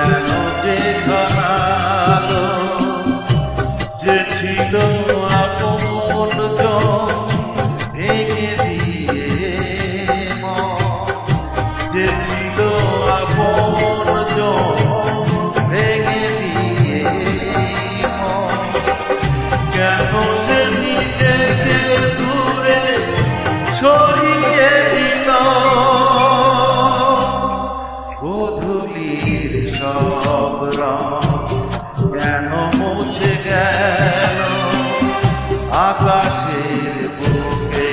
কেন যে ঘনালো যে ছিল আপন জন ভেঙে দিয়ে যে ছিল আপন জন ভেঙে দিয়ে কেন সে নিজেকে দূরে সরিয়ে দিল গোধূলির সব রং কেন মুছে গেল আকাশের বুকে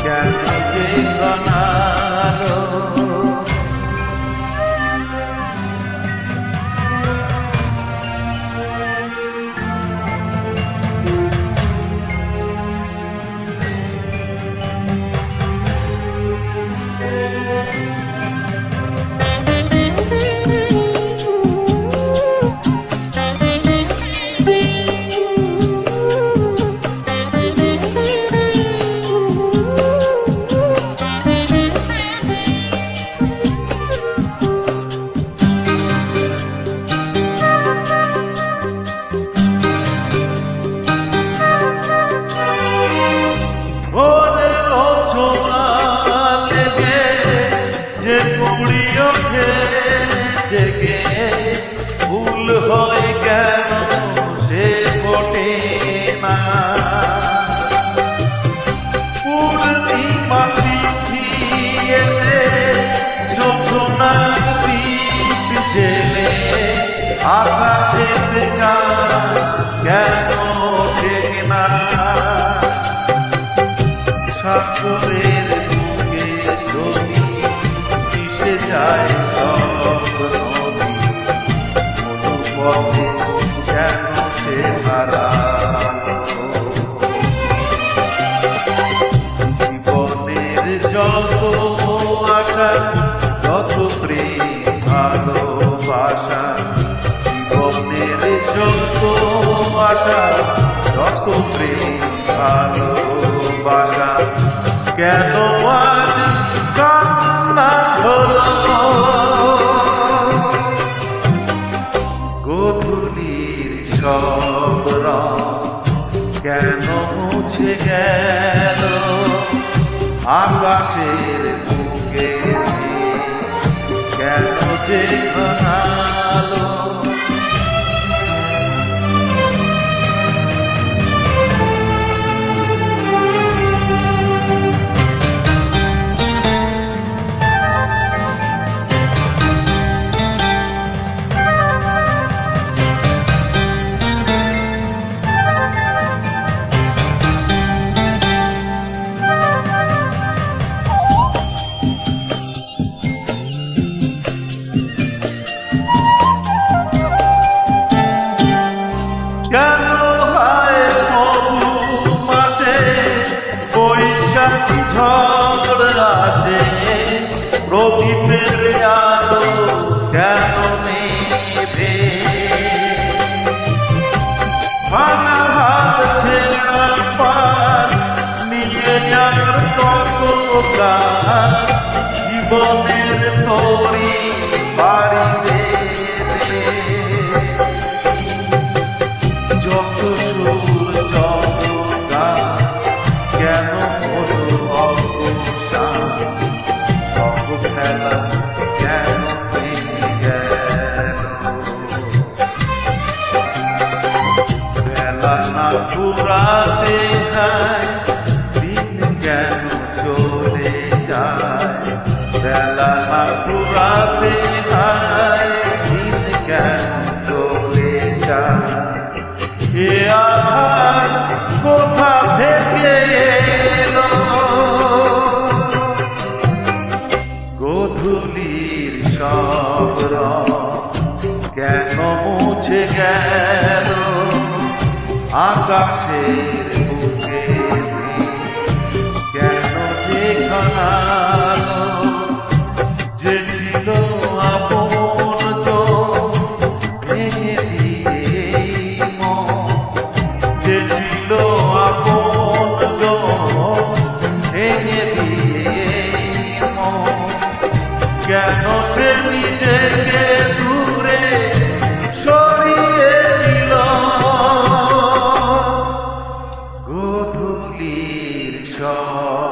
কেন যে ঘনালো ভুল হয় কেন সে ফোটে না পূর্ণিমা তিথি এলে যোজনা দীপ জেলে আকাশেতে চাঁদ কেন ওঠে না সাগরের বুকে যদি মিশে যায় সব নদী অনুপথে কেন সে হারালো জীবনের যত আশা যত প্রেম ভালোবাসা জীবনের যত আশা যত প্রেম ভালোবাসা কেন আজ কান্না হলো গোধূলির সব রং কেন মুছে গেল আকাশের বুকে কেন যে ঘনালো কেন হয় মধু মাসে বৈশাখী ঝড় আসে প্রদীপের আলো কেন নেভে ভাঙা হাত ছেঁড়া পার নিয়ে আর কত গান জীবনের তরি বাড়িতে যত সুর যত গান কেন হলো অবসান সব খেলা কেন ভেঙে গেল বেলা না ঘুরাতে হয় দিন কেন চলে যায় বেলা না ঘুরাতে হয় দিন কেন চলে যায় এ আধার কোথা থেকে এলো গোধূলির সব রং কেন মুছে গেল আকাশের বুকে কেন যে ঘনালো যে ছিল আপন জন ভেঙে দিয়ে যে ছিল আপন জন ভেঙে দিয়ে কেন সে নিজেকে সব